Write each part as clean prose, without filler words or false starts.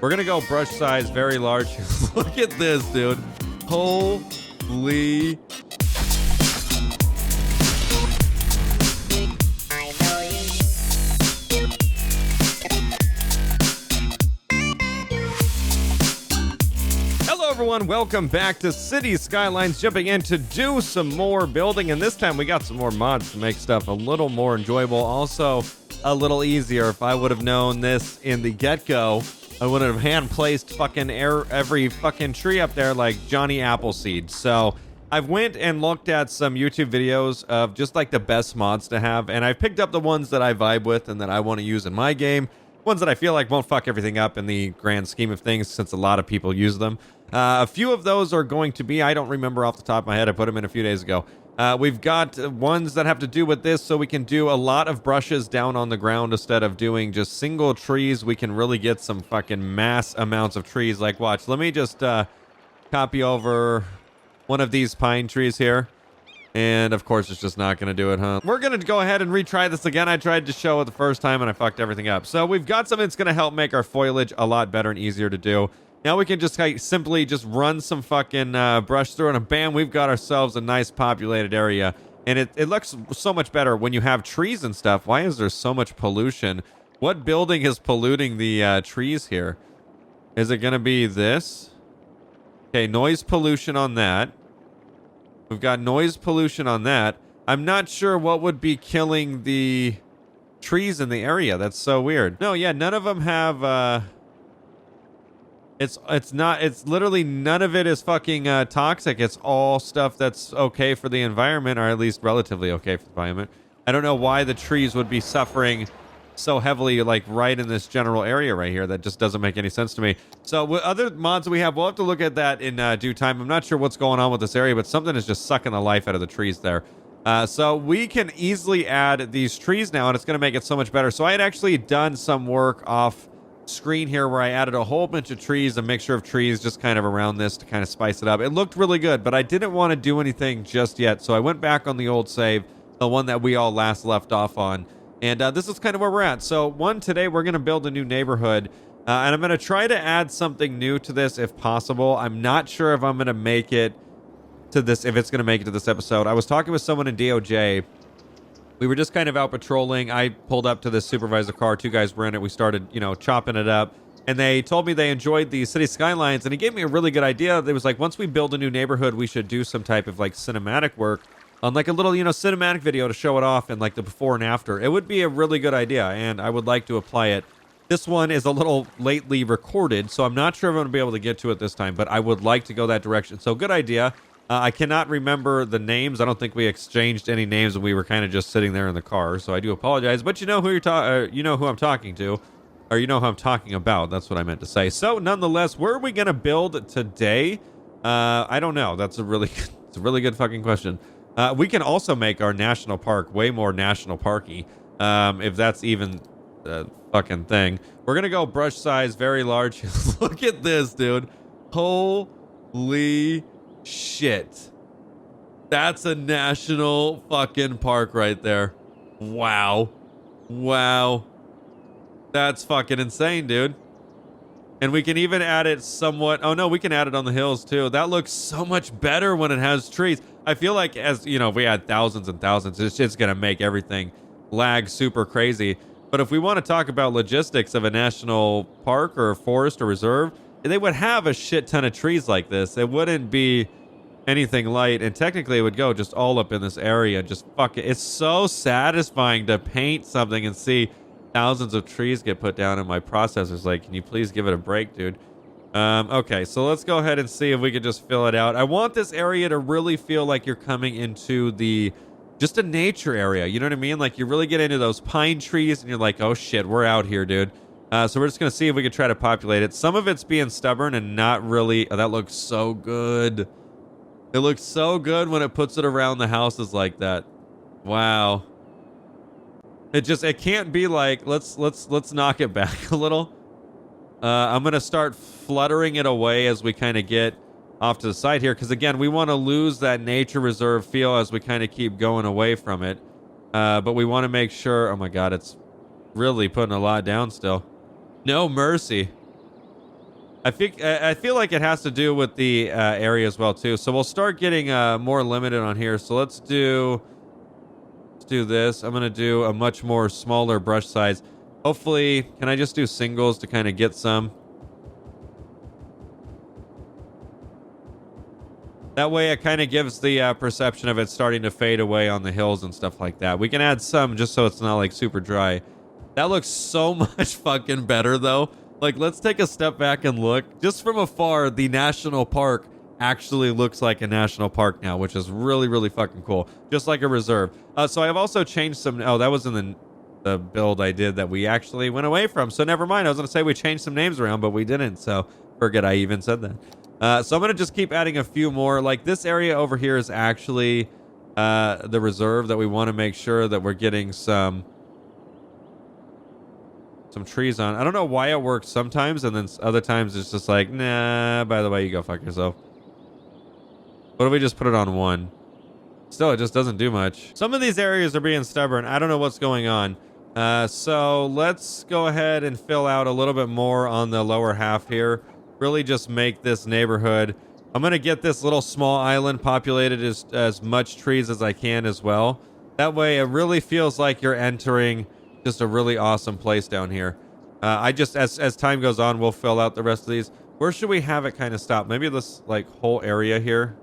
We're gonna go brush size, very large. Look at this, dude. Holy. Hello everyone, welcome back to City Skylines, jumping in to do some more building, and this time we got some more mods to make stuff a little more enjoyable, also a little easier. If I would have known this in the get-go, I would have hand-placed fucking every fucking tree up there like Johnny Appleseed. So I've went and looked at some YouTube videos of just like the best mods to have, and I've picked up the ones that I vibe with and that I want to use in my game, ones that I feel like won't fuck everything up in the grand scheme of things since a lot of people use them. A few of those are going to be, I don't remember off the top of my head, I put them in a few days ago. We've got ones that have to do with this, so we can do a lot of brushes down on the ground instead of doing just single trees. We can really get some fucking mass amounts of trees. Like, watch, let me just copy over one of these pine trees here. And, of course, it's just not going to do it, huh? We're going to go ahead and retry this again. I tried to show it the first time, and I fucked everything up. So we've got something that's going to help make our foliage a lot better and easier to do. Now we can just simply just run some fucking brush through, and bam, we've got ourselves a nice populated area. And it looks so much better when you have trees and stuff. Why is there so much pollution? What building is polluting the trees here? Is it going to be this? Okay, noise pollution on that. We've got noise pollution on that. I'm not sure what would be killing the trees in the area. That's so weird. No, yeah, none of them have... It's literally none of it is fucking toxic. It's all stuff that's okay for the environment, or at least relatively okay for the environment. I don't know why the trees would be suffering so heavily, like right in this general area right here. That just doesn't make any sense to me. So with other mods we have, we'll have to look at that in due time. I'm not sure what's going on with this area, but something is just sucking the life out of the trees there. So we can easily add these trees now, and it's going to make it so much better. So I had actually done some work off screen here where I added a whole bunch of trees, a mixture of trees just kind of around this to kind of spice it up. It looked really good, but I didn't want to do anything just yet, so I went back on the old save, the one that we all last left off on, and this is kind of where we're at. So today we're going to build a new neighborhood, and I'm going to try to add something new to this if possible. I'm not sure if I'm going to make it to this, if it's going to make it to this episode. I was talking with someone in DOJ. We were just kind of out patrolling. I pulled up to this supervisor car. Two guys were in it. We started, chopping it up. And they told me they enjoyed the City Skylines. And he gave me a really good idea. It was like, once we build a new neighborhood, we should do some type of, like, cinematic work on, like, a little, cinematic video to show it off and, like, the before and after. It would be a really good idea, and I would like to apply it. This one is a little lately recorded, so I'm not sure if I'm going to be able to get to it this time, but I would like to go that direction. So, good idea. I cannot remember the names. I don't think we exchanged any names, and we were kind of just sitting there in the car. So I do apologize, but you know who you know who I'm talking to, or you know who I'm talking about. That's what I meant to say. So nonetheless, where are we gonna build today? I don't know. That's it's a really good fucking question. We can also make our national park way more national parky, if that's even a fucking thing. We're gonna go brush size, very large. Look at this, dude. Holy shit. That's a national fucking park right there. Wow. That's fucking insane, dude. And we can even add it somewhat. Oh no, we can add it on the hills too. That looks so much better when it has trees. I feel like, as if we had thousands and thousands, it's just gonna make everything lag super crazy. But if we want to talk about logistics of a national park or a forest or reserve, they would have a shit ton of trees like this. It wouldn't be anything light, and technically it would go just all up in this area. Just fuck it. It's so satisfying to paint something and see thousands of trees get put down, and my processor's like, can you please give it a break, dude? Okay, so let's go ahead and see if we can just fill it out. I want this area to really feel like you're coming into just a nature area, you know what I mean? Like, you really get into those pine trees and you're like, oh shit, we're out here, dude. So we're just gonna see if we can try to populate it. Some of it's being stubborn and not really. Oh, that looks so good. It looks so good when it puts it around the houses like that. Wow. It can't be like, let's knock it back a little. I'm going to start fluttering it away as we kind of get off to the side here. Because again, we want to lose that nature reserve feel as we kind of keep going away from it. But we want to make sure, oh my God, it's really putting a lot down still. No mercy. I feel like it has to do with the area as well too. So we'll start getting more limited on here. So let's do this. I'm gonna do a much more smaller brush size. Hopefully, can I just do singles to kind of get some? That way it kind of gives the perception of it starting to fade away on the hills and stuff like that. We can add some just so it's not like super dry. That looks so much fucking better though. Like, let's take a step back and look. Just from afar, the national park actually looks like a national park now, which is really, really fucking cool. Just like a reserve. So I've also changed some... Oh, that was in the build I did that we actually went away from. So never mind. I was going to say we changed some names around, but we didn't. So forget I even said that. So I'm going to just keep adding a few more. Like, this area over here is actually the reserve that we want to make sure that we're getting some trees on. I don't know why it works sometimes, and then other times it's just like, nah, by the way, you go fuck yourself. What if we just put it on 1? Still, it just doesn't do much. Some of these areas are being stubborn. I don't know what's going on. So let's go ahead and fill out a little bit more on the lower half here. Really just make this neighborhood. I'm going to get this little small island populated as much trees as I can as well. That way it really feels like you're entering just a really awesome place down here. I just, as time goes on, we'll fill out the rest of these. Where should we have it kind of stop? Maybe this like whole area here.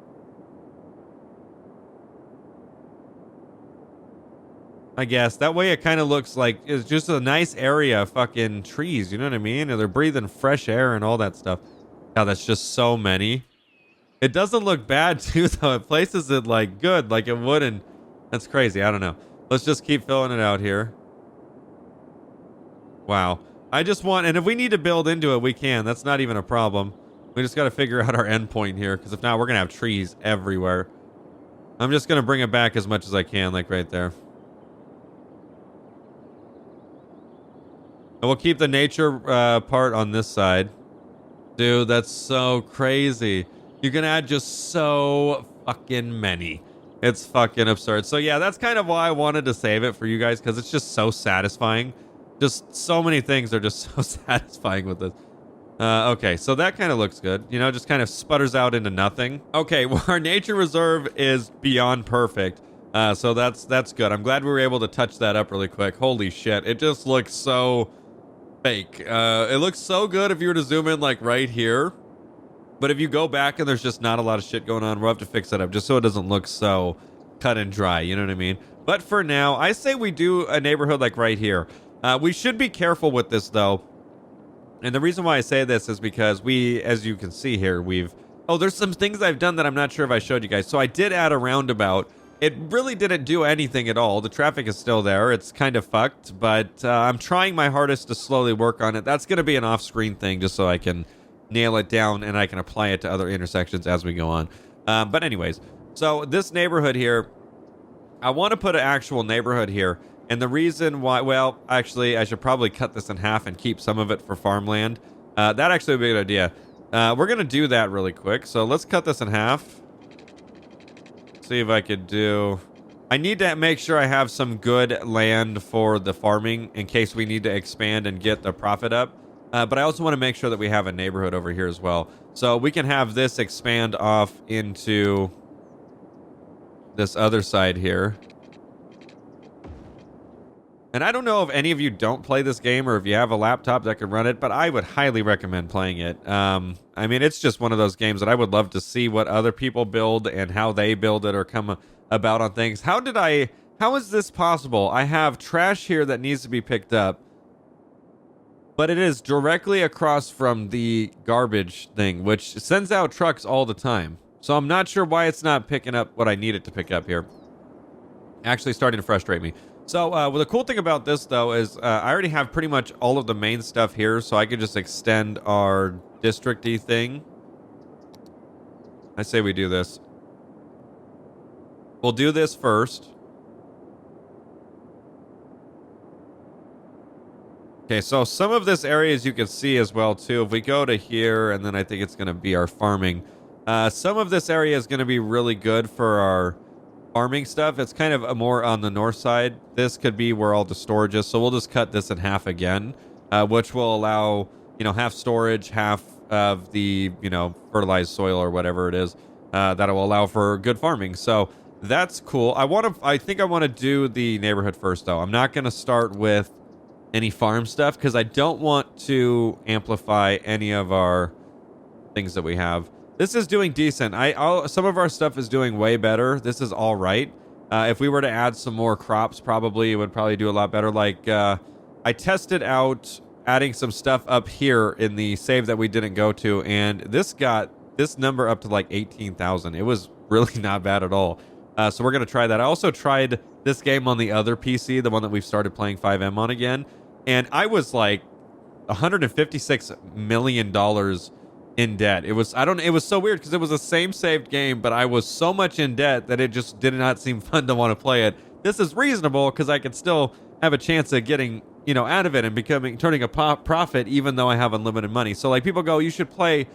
I guess that way it kind of looks like it's just a nice area of fucking trees. You know what I mean? And they're breathing fresh air and all that stuff. God, that's just so many. It doesn't look bad too, though. It places it like good, like it wouldn't. That's crazy. I don't know. Let's just keep filling it out here. Wow. I just want, and if we need to build into it, we can. That's not even a problem. We just got to figure out our endpoint here, because if not, we're going to have trees everywhere. I'm just going to bring it back as much as I can, like right there. And we'll keep the nature part on this side. Dude, that's so crazy. You can add just so fucking many. It's fucking absurd. So yeah, that's kind of why I wanted to save it for you guys, because it's just so satisfying. Just so many things are just so satisfying with this. Okay, so that kind of looks good. You know, just kind of sputters out into nothing. Okay, well, our nature reserve is beyond perfect. So that's good. I'm glad we were able to touch that up really quick. Holy shit, it just looks so fake. It looks so good if you were to zoom in like right here. But if you go back and there's just not a lot of shit going on, we'll have to fix that up just so it doesn't look so cut and dry. You know what I mean? But for now, I say we do a neighborhood like right here. We should be careful with this, though. And the reason why I say this is because we, as you can see here, oh, there's some things I've done that I'm not sure if I showed you guys. So I did add a roundabout. It really didn't do anything at all. The traffic is still there. It's kind of fucked, but I'm trying my hardest to slowly work on it. That's going to be an off-screen thing just so I can nail it down and I can apply it to other intersections as we go on. But anyways, so this neighborhood here, I want to put an actual neighborhood here. And the reason why, well, actually, I should probably cut this in half and keep some of it for farmland. That actually would be a good idea. We're going to do that really quick. So let's cut this in half. See if I could do... I need to make sure I have some good land for the farming in case we need to expand and get the profit up. But I also want to make sure that we have a neighborhood over here as well. So we can have this expand off into this other side here. And I don't know if any of you don't play this game or if you have a laptop that can run it, but I would highly recommend playing it. I mean, it's just one of those games that I would love to see what other people build and how they build it or come about on things. How is this possible? I have trash here that needs to be picked up, but it is directly across from the garbage thing, which sends out trucks all the time. So I'm not sure why it's not picking up what I need it to pick up here. Actually starting to frustrate me. So, well, the cool thing about this, though, is I already have pretty much all of the main stuff here, so I could just extend our district-y thing. I say we do this. We'll do this first. Okay, so some of this area, as you can see as well, too. If we go to here, and then I think it's going to be our farming. Some of this area is going to be really good for our farming stuff. It's kind of more on the north side. This could be where all the storage is, so we'll just cut this in half again, which will allow, you know, half storage, half of the, fertilized soil or whatever it is, that will allow for good farming. So that's cool. I think I want to do the neighborhood first, though. I'm not going to start with any farm stuff because I don't want to amplify any of our things that we have. This is doing decent. Some of our stuff is doing way better. This is all right. If we were to add some more crops, probably it would probably do a lot better. Like I tested out adding some stuff up here in the save that we didn't go to, and this got this number up to like 18,000. It was really not bad at all. So we're gonna try that. I also tried this game on the other PC, the one that we've started playing 5M on again, and I was like $156 million in debt. It was so weird because it was the same saved game, but I was so much in debt that it just did not seem fun to want to play it. This is reasonable because I could still have a chance of getting, out of it and turning a profit, even though I have unlimited money. So like people go, you should play,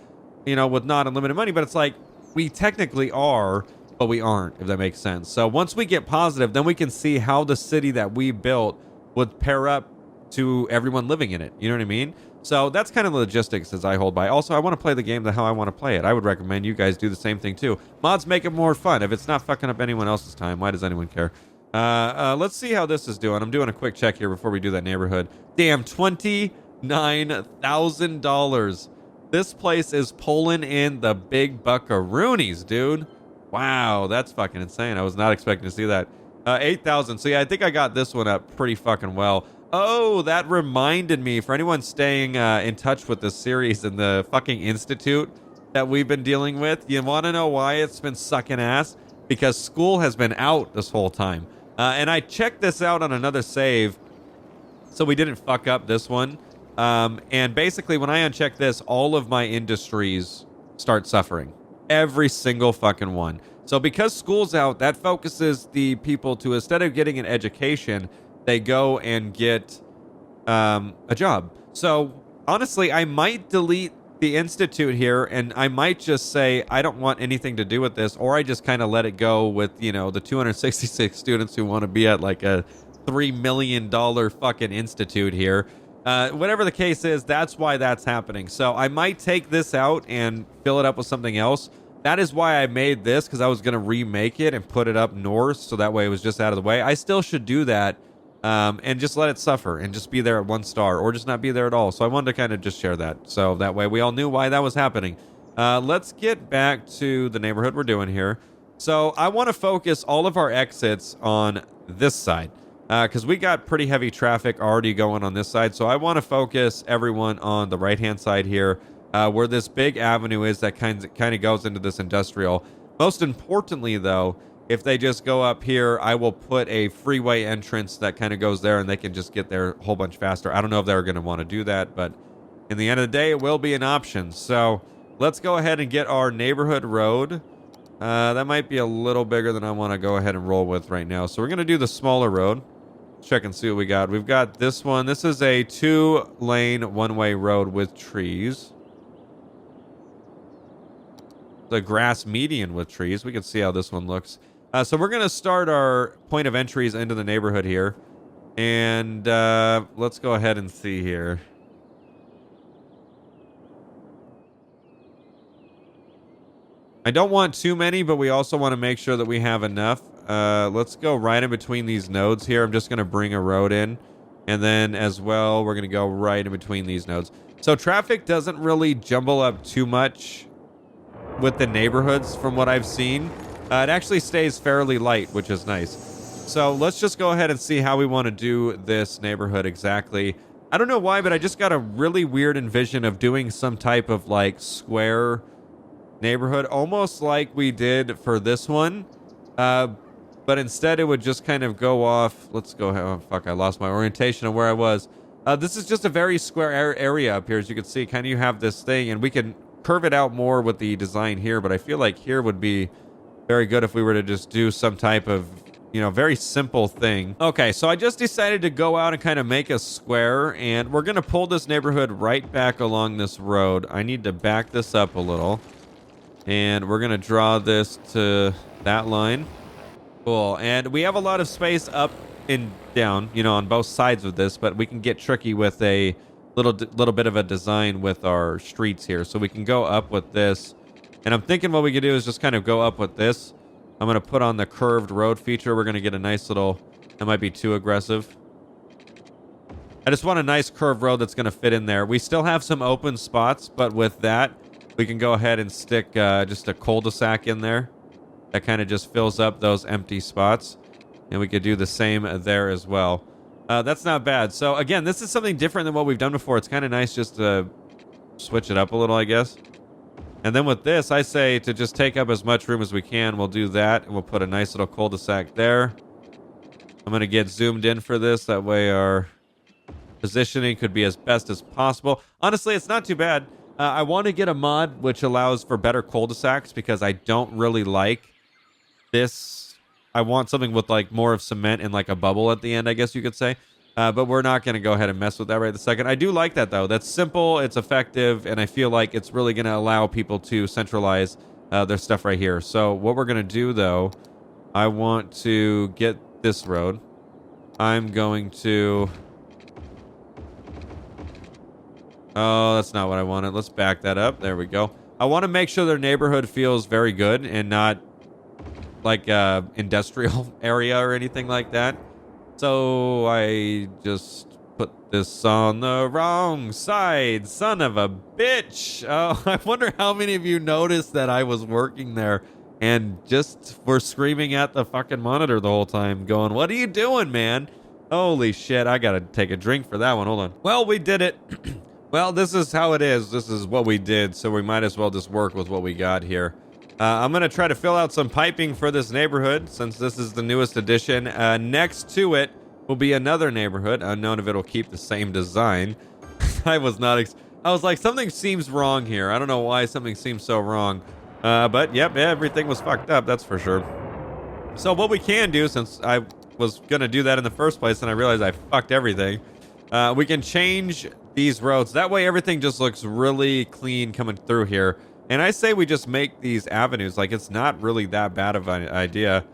with not unlimited money, but it's like we technically are, but we aren't, if that makes sense. So once we get positive, then we can see how the city that we built would pair up to everyone living in it. You know what I mean? So that's kind of the logistics as I hold by. Also, I want to play the game how I want to play it. I would recommend you guys do the same thing too. Mods make it more fun. If it's not fucking up anyone else's time, why does anyone care? Let's see how this is doing. I'm doing a quick check here before we do that neighborhood. Damn, $29,000. This place is pulling in the big buckaroonies, dude. Wow, that's fucking insane. I was not expecting to see that. 8,000. So yeah, I think I got this one up pretty fucking well. Oh, that reminded me, for anyone staying in touch with this series and the fucking institute that we've been dealing with, you want to know why it's been sucking ass? Because school has been out this whole time. And I checked this out on another save, so we didn't fuck up this one. And basically, when I uncheck this, all of my industries start suffering. Every single fucking one. So because school's out, that focuses the people to, instead of getting an education, they go and get a job. So honestly, I might delete the institute here, and I might just say I don't want anything to do with this, or I just kind of let it go with, the 266 students who want to be at like a $3 million fucking institute here. Whatever the case is, that's why that's happening. So I might take this out and fill it up with something else. That is why I made this, because I was going to remake it and put it up north, so that way it was just out of the way. I still should do that. And just let it suffer and just be there at 1 star, or just not be there at all. So I wanted to kind of just share that, so that way we all knew why that was happening. Let's get back to the neighborhood we're doing here. So I want to focus all of our exits on this side, because we got pretty heavy traffic already going on this side. So I want to focus everyone on the right hand side here, where this big avenue is that kind of goes into this industrial. Most importantly, though, if they just go up here, I will put a freeway entrance that kind of goes there, and they can just get there a whole bunch faster. I don't know if they're going to want to do that, but in the end of the day, it will be an option. So let's go ahead and get our neighborhood road. That might be a little bigger than I want to go ahead and roll with right now. So we're going to do the smaller road. Check and see what we got. We've got this one. This is a 2-lane, one-way road with trees. The grass median with trees. We can see how this one looks. So we're going to start our point of entries into the neighborhood here. And let's go ahead and see here. I don't want too many, but we also want to make sure that we have enough. Let's go right in between these nodes here. I'm just going to bring a road in. And then as well, we're going to go right in between these nodes. So traffic doesn't really jumble up too much with the neighborhoods from what I've seen. It actually stays fairly light, which is nice. So let's just go ahead and see how we want to do this neighborhood exactly. I don't know why, but I just got a really weird envision of doing some type of like square neighborhood, almost like we did for this one. But instead it would just kind of go off. Let's go. Oh, fuck, I lost my orientation of where I was. This is just a very square area up here, as you can see. Kind of you have this thing, and we can curve it out more with the design here, but I feel like here would be very good if we were to just do some type of, very simple thing. Okay, so I just decided to go out and kind of make a square, and we're going to pull this neighborhood right back along this road. I need to back this up a little, and we're going to draw this to that line. Cool, and we have a lot of space up and down, on both sides of this, but we can get tricky with a little bit of a design with our streets here. So we can go up with this. And I'm thinking what we could do is just kind of go up with this. I'm going to put on the curved road feature. We're going to get a nice little... That might be too aggressive. I just want a nice curved road that's going to fit in there. We still have some open spots, but with that, we can go ahead and stick just a cul-de-sac in there. That kind of just fills up those empty spots. And we could do the same there as well. That's not bad. So, again, this is something different than what we've done before. It's kind of nice just to switch it up a little, I guess. And then with this, I say to just take up as much room as we can. We'll do that, and we'll put a nice little cul-de-sac there. I'm going to get zoomed in for this. That way our positioning could be as best as possible. Honestly, it's not too bad. I want to get a mod which allows for better cul-de-sacs because I don't really like this. I want something with like more of cement and like a bubble at the end, I guess you could say. But we're not going to go ahead and mess with that right this second. I do like that, though. That's simple, it's effective, and I feel like it's really going to allow people to centralize their stuff right here. So what we're going to do, though, I want to get this road. I'm going to... Oh, that's not what I wanted. Let's back that up. There we go. I want to make sure their neighborhood feels very good and not like industrial area or anything like that. So I just put this on the wrong side, son of a bitch. Oh, I wonder how many of you noticed that I was working there and just were screaming at the fucking monitor the whole time going, what are you doing, man? Holy shit, I gotta take a drink for that one. Hold on. Well, we did it. Well, this is how it is. This is what we did, so we might as well just work with what we got here. I'm going to try to fill out some piping for this neighborhood since this is the newest addition. Next to it will be another neighborhood. Unknown if it'll keep the same design. I was like, something seems wrong here. I don't know why something seems so wrong. But, yep, everything was fucked up, that's for sure. So what we can do, since I was going to do that in the first place and I realized I fucked everything, we can change these roads. That way everything just looks really clean coming through here. And I say we just make these avenues. Like, it's not really that bad of an idea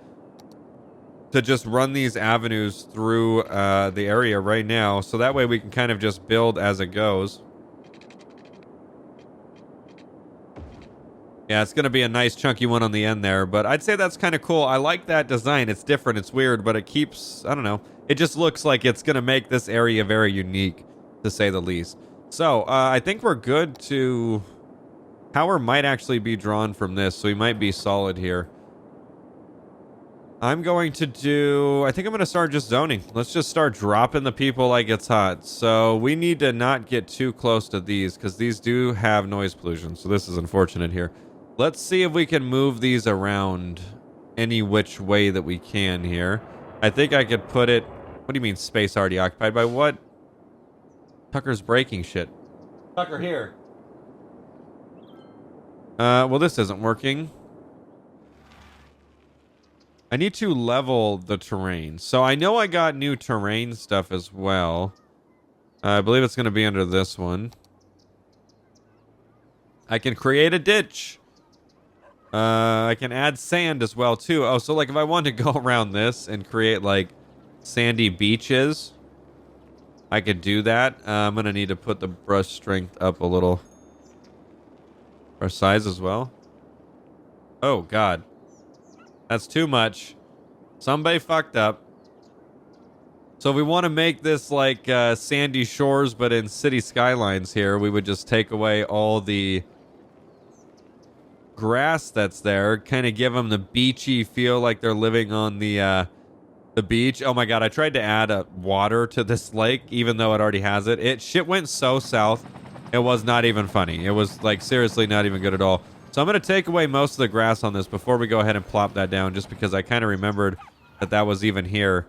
to just run these avenues through the area right now. So that way we can kind of just build as it goes. Yeah, it's going to be a nice chunky one on the end there. But I'd say that's kind of cool. I like that design. It's different. It's weird. But it keeps... I don't know. It just looks like it's going to make this area very unique, to say the least. So, I think we're good to... Power might actually be drawn from this, so we might be solid here. I'm going to do... I think I'm going to start just zoning. Let's just start dropping the people like it's hot. So we need to not get too close to these, because these do have noise pollution, so this is unfortunate here. Let's see if we can move these around any which way that we can here. I think I could put it... What do you mean space already occupied by what? Tucker's breaking shit. Tucker, here. Well, this isn't working. I need to level the terrain. So I know I got new terrain stuff as well. I believe it's going to be under this one. I can create a ditch. I can add sand as well, too. Oh, so like if I wanted to go around this and create like sandy beaches, I could do that. I'm going to need to put the brush strength up a little. Our size as well. Oh, God. That's too much. Somebody fucked up. So if we want to make this like sandy shores, but in city skylines here, we would just take away all the grass that's there. Kind of give them the beachy feel like they're living on the beach. Oh, my God. I tried to add water to this lake, even though it already has it. Shit went so south. It was not even funny. It was, like, seriously not even good at all. So I'm going to take away most of the grass on this before we go ahead and plop that down, just because I kind of remembered that that was even here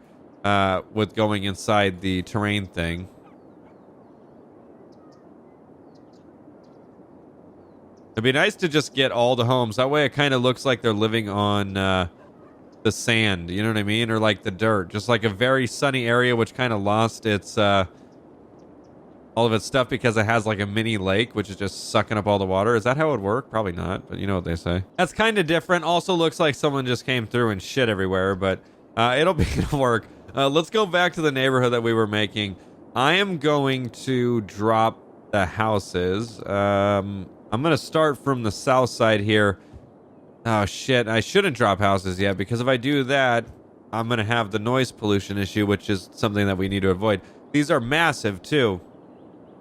with going inside the terrain thing. It'd be nice to just get all the homes. That way it kind of looks like they're living on the sand, you know what I mean? Or, like, the dirt. Just like a very sunny area, which kind of lost its... all of its stuff because it has like a mini lake, which is just sucking up all the water. Is that how it would work? Probably not, but you know what they say. That's kind of different. Also looks like someone just came through and shit everywhere, but it'll work. Let's go back to the neighborhood that we were making. I am going to drop the houses. I'm going to start from the south side here. Oh, shit. I shouldn't drop houses yet, because if I do that, I'm going to have the noise pollution issue, which is something that we need to avoid. These are massive, too.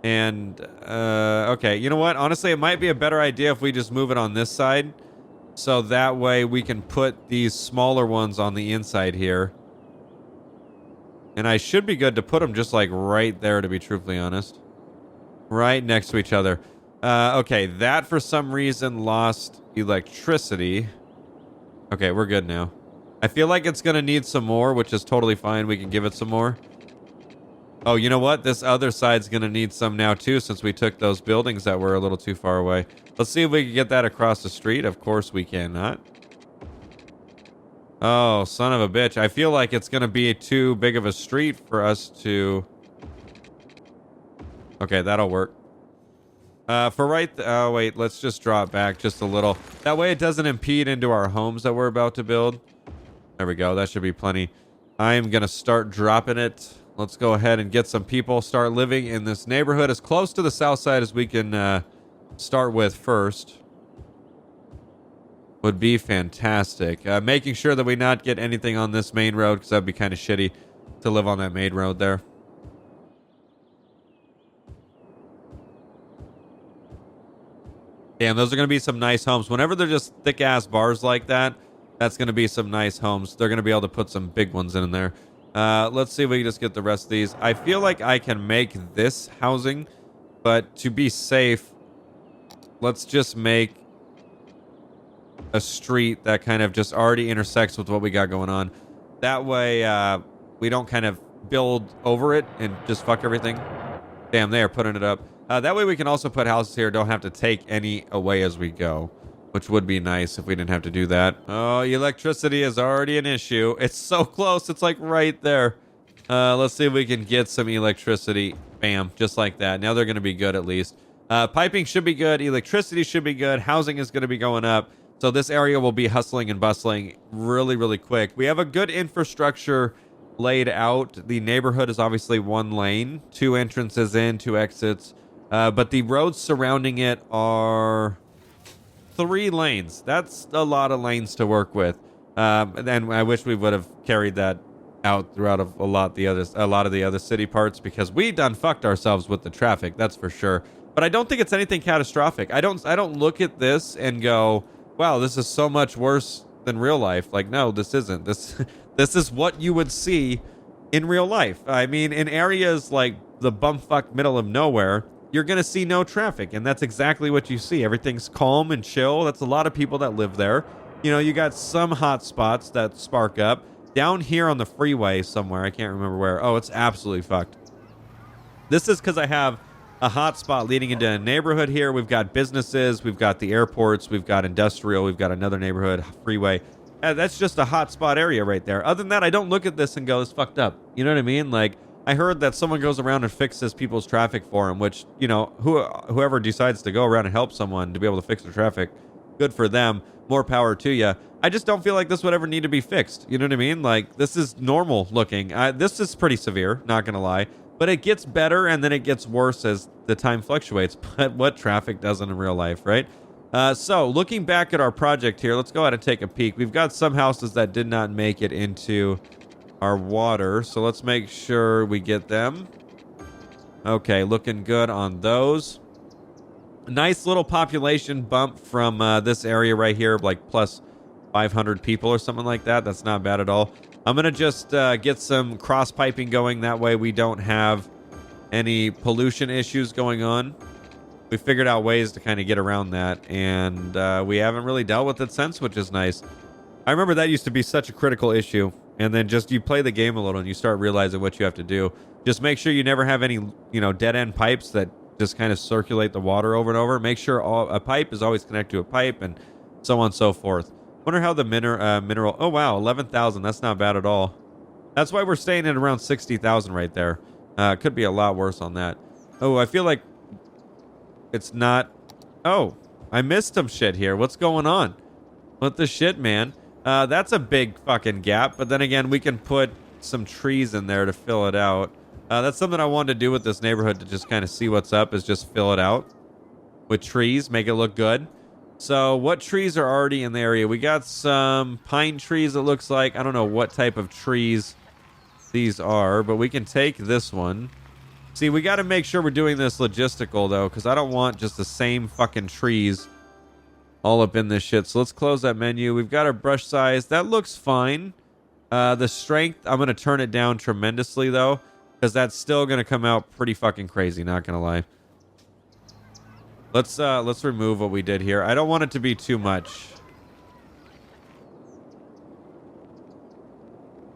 And, okay. You know what? Honestly, it might be a better idea if we just move it on this side. So that way we can put these smaller ones on the inside here. And I should be good to put them just like right there, to be truthfully honest. Right next to each other. Okay, that for some reason lost electricity. Okay, we're good now. I feel like it's going to need some more, which is totally fine. We can give it some more. Oh, you know what? This other side's going to need some now too, since we took those buildings that were a little too far away. Let's see if we can get that across the street. Of course we cannot. Oh, son of a bitch. I feel like it's going to be too big of a street for us to... Okay, that'll work. For right... Oh, wait. Let's just draw it back just a little. That way it doesn't impede into our homes that we're about to build. There we go. That should be plenty. I am going to start dropping it. Let's go ahead and get some people start living in this neighborhood as close to the south side as we can start with first. Would be fantastic. Making sure that we not get anything on this main road, because that'd be kind of shitty to live on that main road there. Damn, those are going to be some nice homes. Whenever they're just thick-ass bars like that, that's going to be some nice homes. They're going to be able to put some big ones in there. Let's see if we can just get the rest of these. I feel like I can make this housing, but to be safe, let's just make a street that kind of just already intersects with what we got going on. That way, we don't kind of build over it and just fuck everything. Damn, they are putting it up. That way we can also put houses here, don't have to take any away as we go, which would be nice if we didn't have to do that. Oh, electricity is already an issue. It's so close. It's like right there. Let's see if we can get some electricity. Bam, just like that. Now they're going to be good at least. Piping should be good. Electricity should be good. Housing is going to be going up. So this area will be hustling and bustling really, really quick. We have a good infrastructure laid out. The neighborhood is obviously one lane, 2 entrances in, 2 exits. But the roads surrounding it are 3 lanes. That's a lot of lanes to work with. And I wish we would have carried that out throughout a lot of the other city parts, because we done fucked ourselves with the traffic, that's for sure. But I don't think it's anything catastrophic. I don't look at this and go, wow, this is so much worse than real life. Like, no, this isn't. This is what you would see in real life. I mean, in areas like the bumfuck middle of nowhere, you're going to see no traffic, and that's exactly what you see. Everything's calm and chill. That's a lot of people that live there. You know, you got some hot spots that spark up. Down here on the freeway somewhere, I can't remember where. Oh, it's absolutely fucked. This is because I have a hot spot leading into a neighborhood here. We've got businesses, we've got the airports, we've got industrial, we've got another neighborhood, freeway. That's just a hot spot area right there. Other than that, I don't look at this and go, it's fucked up. You know what I mean? Like, I heard that someone goes around and fixes people's traffic for them, which, you know, whoever decides to go around and help someone to be able to fix their traffic, good for them. More power to you. I just don't feel like this would ever need to be fixed. You know what I mean? Like, this is normal looking. This is pretty severe, not going to lie. But it gets better and then it gets worse as the time fluctuates. But what traffic doesn't in real life, right? So, looking back at our project here, let's go ahead and take a peek. We've got some houses that did not make it into our water, so let's make sure we get them. Okay, looking good on those. Nice little population bump from this area right here, like plus 500 people or something like that. That's not bad at all. I'm going to just get some cross piping going. That way we don't have any pollution issues going on. We figured out ways to kind of get around that, and we haven't really dealt with it since, which is nice. I remember that used to be such a critical issue, and then just you play the game a little and you start realizing what you have to do. Just make sure you never have any, you know, dead-end pipes that just kind of circulate the water over and over. Make sure a pipe is always connected to a pipe, and so on and so forth. Wonder how the mineral... Oh, wow, 11,000. That's not bad at all. That's why we're staying at around 60,000 right there. Could be a lot worse on that. Oh, I feel like it's not... Oh, I missed some shit here. What's going on? What the shit, man? That's a big fucking gap, but then again, we can put some trees in there to fill it out. That's something I wanted to do with this neighborhood, to just kind of see what's up, is just fill it out with trees, make it look good. So what trees are already in the area? We got some pine trees, it looks like. I don't know what type of trees these are, but we can take this one. See, we got to make sure we're doing this logistical, though, because I don't want just the same fucking trees all up in this shit. So let's close that menu. We've got our brush size. That looks fine. The strength, I'm going to turn it down tremendously, though, because that's still going to come out pretty fucking crazy, not going to lie. Let's remove what we did here. I don't want it to be too much.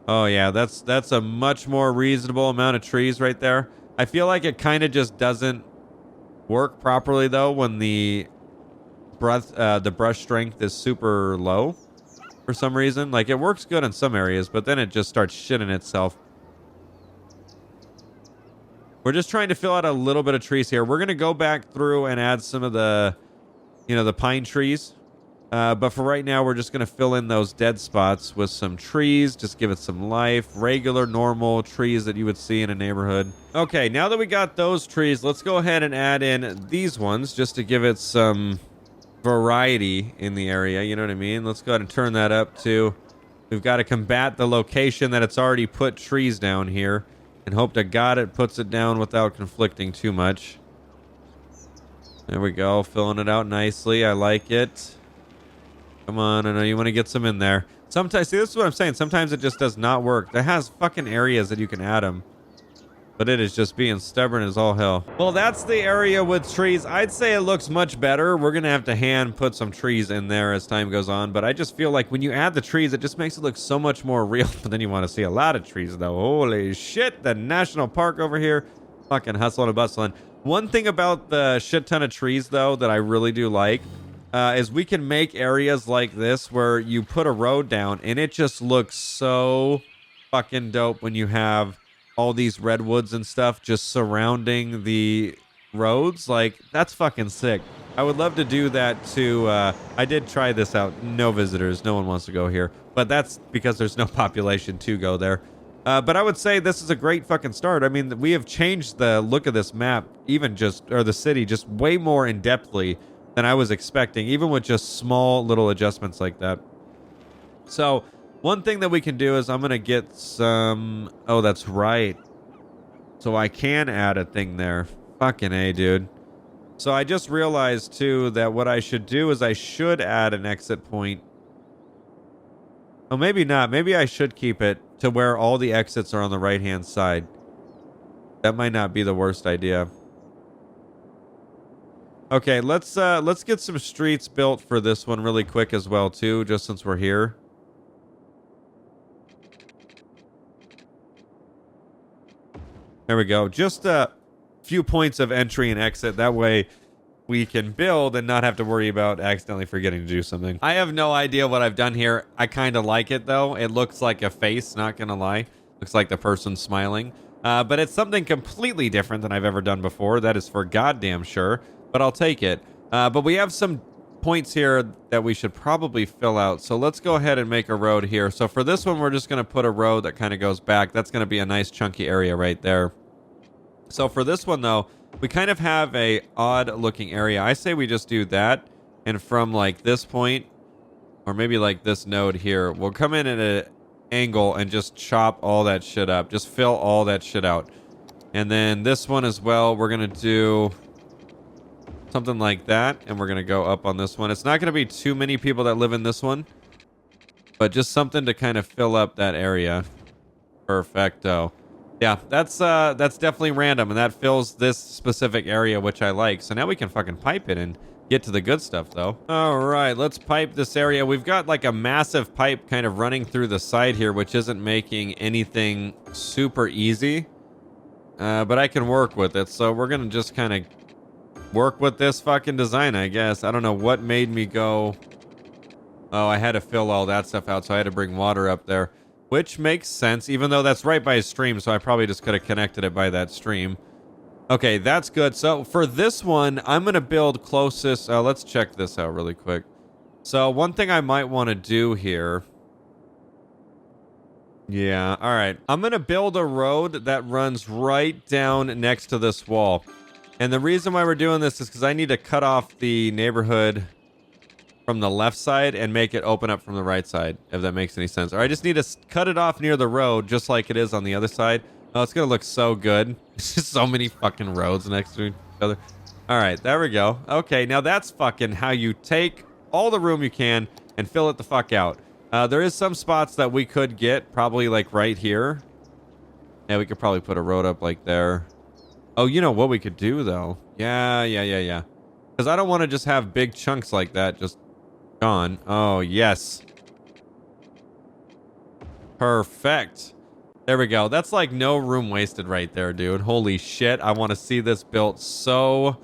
Oh, yeah, that's a much more reasonable amount of trees right there. I feel like it kind of just doesn't work properly, though, when the brush strength is super low for some reason. Like, it works good in some areas, but then it just starts shitting itself. We're just trying to fill out a little bit of trees here. We're going to go back through and add some of the, the pine trees. But for right now, we're just going to fill in those dead spots with some trees. Just give it some life. Regular, normal trees that you would see in a neighborhood. Okay, now that we got those trees, let's go ahead and add in these ones just to give it some variety in the area. You know what I mean? Let's go ahead and turn that up to... We've got to combat the location that it's already put trees down here. And hope to God it puts it down without conflicting too much. There we go. Filling it out nicely. I like it. Come on, I know you want to get some in there. Sometimes, see, this is what I'm saying. Sometimes it just does not work. It has fucking areas that you can add them. But it is just being stubborn as all hell. Well, that's the area with trees. I'd say it looks much better. We're going to have to hand put some trees in there as time goes on. But I just feel like when you add the trees, it just makes it look so much more real. But then you want to see a lot of trees, though. Holy shit, the national park over here. Fucking hustling and bustling. One thing about the shit ton of trees, though, that I really do like, is we can make areas like this where you put a road down and it just looks so fucking dope when you have all these redwoods and stuff just surrounding the roads. Like, that's fucking sick. I would love to do that too. I did try this out. No visitors. No one wants to go here. But that's because there's no population to go there. But I would say this is a great fucking start. I mean, we have changed the look of this map, or the city, just way more in-depthly than I was expecting, even with just small little adjustments like that. So one thing that we can do is I'm going to get some... Oh, that's right. So I can add a thing there. Fucking A, dude. So I just realized, too, that what I should do is I should add an exit point. Oh, maybe not. Maybe I should keep it to where all the exits are on the right-hand side. That might not be the worst idea. Okay, let's get some streets built for this one really quick as well, too, just since we're here. There we go. Just a few points of entry and exit. That way we can build and not have to worry about accidentally forgetting to do something. I have no idea what I've done here. I kind of like it, though. It looks like a face, not gonna lie. Looks like the person smiling. But it's something completely different than I've ever done before. That is for goddamn sure. But I'll take it. But we have some points here that we should probably fill out. So let's go ahead and make a road here. So for this one, we're just going to put a road that kind of goes back. That's going to be a nice chunky area right there. So for this one, though, we kind of have a odd looking area. I say we just do that. And from like this point, or maybe like this node here, we'll come in at an angle and just chop all that shit up. Just fill all that shit out. And then this one as well, we're going to do... something like that, and we're going to go up on this one. It's not going to be too many people that live in this one, but just something to kind of fill up that area. Perfecto. Yeah, that's definitely random, and that fills this specific area, which I like. So now we can fucking pipe it and get to the good stuff, though. All right, let's pipe this area. We've got like a massive pipe kind of running through the side here, which isn't making anything super easy, but I can work with it. So we're going to just kind of work with this fucking design, I guess. I don't know what made me go... Oh, I had to fill all that stuff out, so I had to bring water up there. Which makes sense, even though that's right by a stream, so I probably just could have connected it by that stream. Okay, that's good. So for this one, I'm going to build closest... let's check this out really quick. So one thing I might want to do here... Yeah, all right. I'm going to build a road that runs right down next to this wall. And the reason why we're doing this is because I need to cut off the neighborhood from the left side and make it open up from the right side, if that makes any sense. Or I just need to cut it off near the road, just like it is on the other side. Oh, it's going to look so good. It's just so many fucking roads next to each other. All right, there we go. Okay, now that's fucking how you take all the room you can and fill it the fuck out. There is some spots that we could get, probably like right here. Yeah, we could probably put a road up like there. Oh, you know what we could do, though? Yeah. Because I don't want to just have big chunks like that just gone. Oh, yes. Perfect. There we go. That's like no room wasted right there, dude. Holy shit. I want to see this built so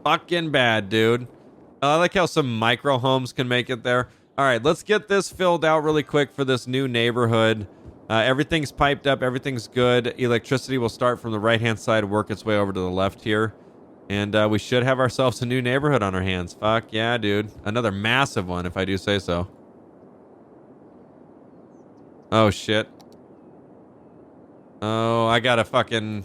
fucking bad, dude. I like how some micro homes can make it there. All right, let's get this filled out really quick for this new neighborhood. Everything's piped up. Everything's good. Electricity will start from the right-hand side, work its way over to the left here. And we should have ourselves a new neighborhood on our hands. Fuck yeah, dude. Another massive one, if I do say so. Oh, shit. Oh, I gotta fucking...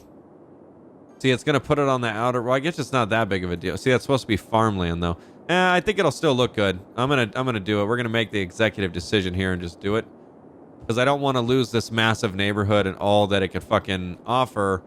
See, it's gonna put it on the outer... Well, I guess it's not that big of a deal. See, that's supposed to be farmland, though. I think it'll still look good. I'm gonna do it. We're gonna make the executive decision here and just do it. Because I don't want to lose this massive neighborhood and all that it could fucking offer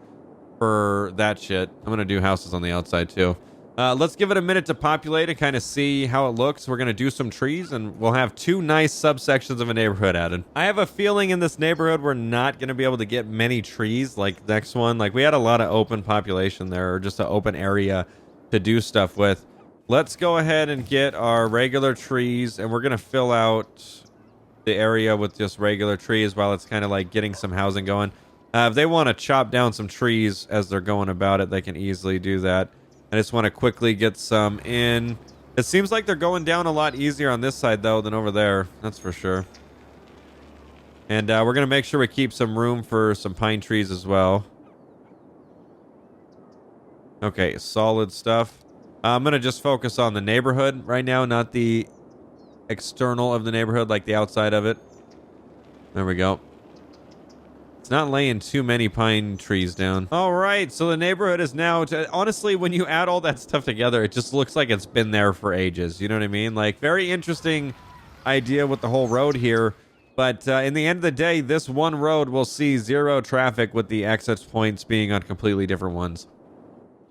for that shit. I'm gonna do houses on the outside, too. Let's give it a minute to populate and kind of see how it looks. We're going to do some trees, and we'll have 2 nice subsections of a neighborhood added. I have a feeling in this neighborhood we're not going to be able to get many trees like next one. Like, we had a lot of open population there, or just an open area to do stuff with. Let's go ahead and get our regular trees, and we're going to fill out the area with just regular trees while it's kind of like getting some housing going. If they want to chop down some trees as they're going about it, they can easily do that. I just want to quickly get some in. It seems like they're going down a lot easier on this side, though, than over there. That's for sure. And we're going to make sure we keep some room for some pine trees as well. Okay, solid stuff. I'm going to just focus on the neighborhood right now, not the external of the neighborhood, like the outside of it. There we go. It's not laying too many pine trees down. All right, so the neighborhood is now... honestly, when you add all that stuff together, it just looks like it's been there for ages. You know what I mean? Like, very interesting idea with the whole road here. But in the end of the day, this one road will see 0 traffic with the access points being on completely different ones.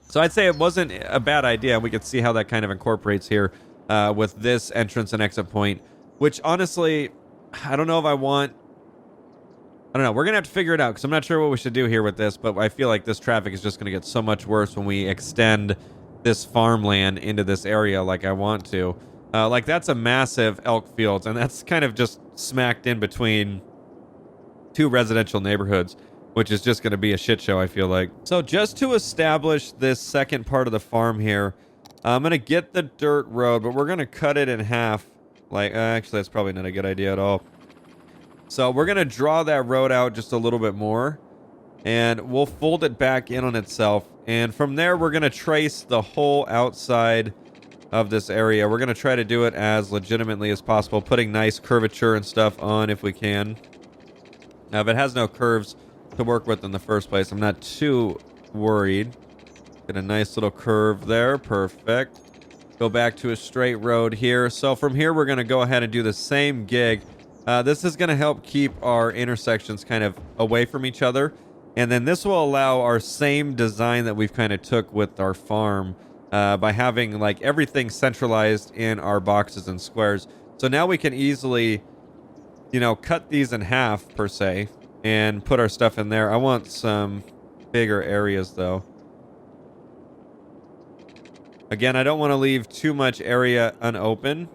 So I'd say it wasn't a bad idea. We could see how that kind of incorporates here with this entrance and exit point. Which, honestly, I don't know if I want... I don't know. We're going to have to figure it out because I'm not sure what we should do here with this, but I feel like this traffic is just going to get so much worse when we extend this farmland into this area like I want to. Like, that's a massive elk field, and that's kind of just smacked in between 2 residential neighborhoods, which is just going to be a shit show, I feel like. So just to establish this second part of the farm here, I'm going to get the dirt road, but we're going to cut it in half. Like, actually, that's probably not a good idea at all. So we're going to draw that road out just a little bit more, and we'll fold it back in on itself. And from there, we're going to trace the whole outside of this area. We're going to try to do it as legitimately as possible, putting nice curvature and stuff on if we can. Now, if it has no curves to work with in the first place, I'm not too worried. Get a nice little curve there. Perfect. Go back to a straight road here. So from here, we're going to go ahead and do the same gig. This is going to help keep our intersections kind of away from each other. And then this will allow our same design that we've kind of took with our farm by having like everything centralized in our boxes and squares. So now we can easily, you know, cut these in half per se and put our stuff in there. I want some bigger areas though. Again, I don't want to leave too much area unopened.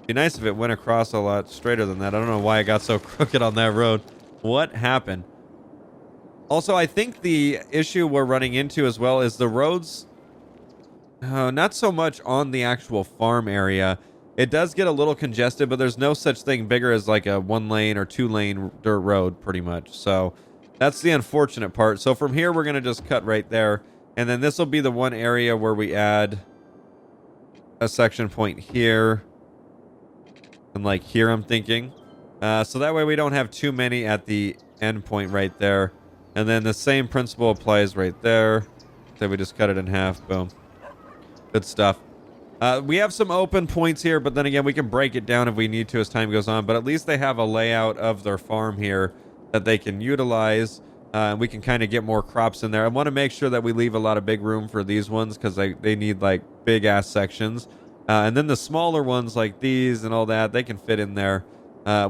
Be nice if it went across a lot straighter than that. I don't know why I got so crooked on that road. What happened? Also, I think the issue we're running into as well is the roads, not so much on the actual farm area. It does get a little congested, but there's no such thing bigger as like a 1-lane or 2-lane dirt road pretty much. So that's the unfortunate part. So from here, we're going to just cut right there. And then this will be the one area where we add a section point here. And like here, I'm thinking. So that way we don't have too many at the end point right there. And then the same principle applies right there. So we just cut it in half. Boom. Good stuff. We have some open points here, but then again, we can break it down if we need to as time goes on. But at least they have a layout of their farm here that they can utilize. We can kind of get more crops in there. I want to make sure that we leave a lot of big room for these ones because they need like big ass sections. And then the smaller ones like these and all that, they can fit in there.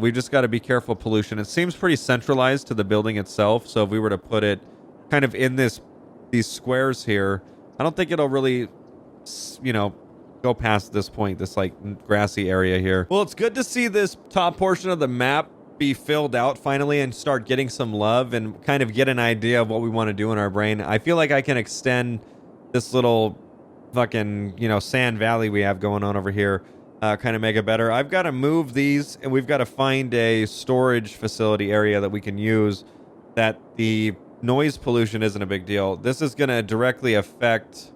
We've just got to be careful of pollution. It seems pretty centralized to the building itself. So if we were to put it kind of in these squares here, I don't think it'll really, you know, go past this point, this like grassy area here. Well, it's good to see this top portion of the map be filled out finally and start getting some love and kind of get an idea of what we want to do in our brain. I feel like I can extend this little fucking, you know, sand valley we have going on over here, kind of make it better. I've got to move these and we've got to find a storage facility area that we can use that the noise pollution isn't a big deal. This is going to directly affect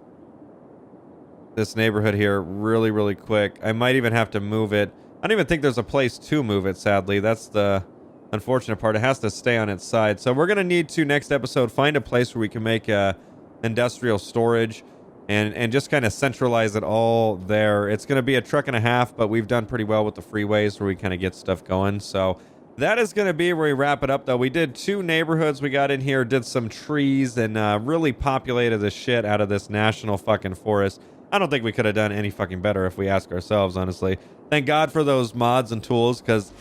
this neighborhood here really, really quick. I might even have to move it. I don't even think there's a place to move it, sadly. That's the unfortunate part. It has to stay on its side. So we're going to need to, next episode, find a place where we can make industrial storage and just kind of centralize it all there. It's going to be a truck and a half, but we've done pretty well with the freeways where we kind of get stuff going. So that is going to be where we wrap it up, though. We did 2 neighborhoods we got in here, did some trees, and really populated the shit out of this national fucking forest. I don't think we could have done any fucking better if we ask ourselves, honestly. Thank God for those mods and tools, because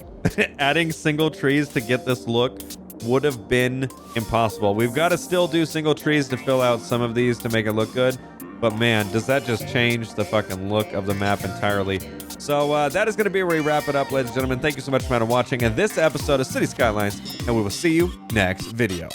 adding single trees to get this look would have been impossible. We've got to still do single trees to fill out some of these to make it look good. But man, does that just change the fucking look of the map entirely. So that is going to be where we wrap it up, ladies and gentlemen. Thank you so much for watching this episode of City Skylines, and we will see you next video.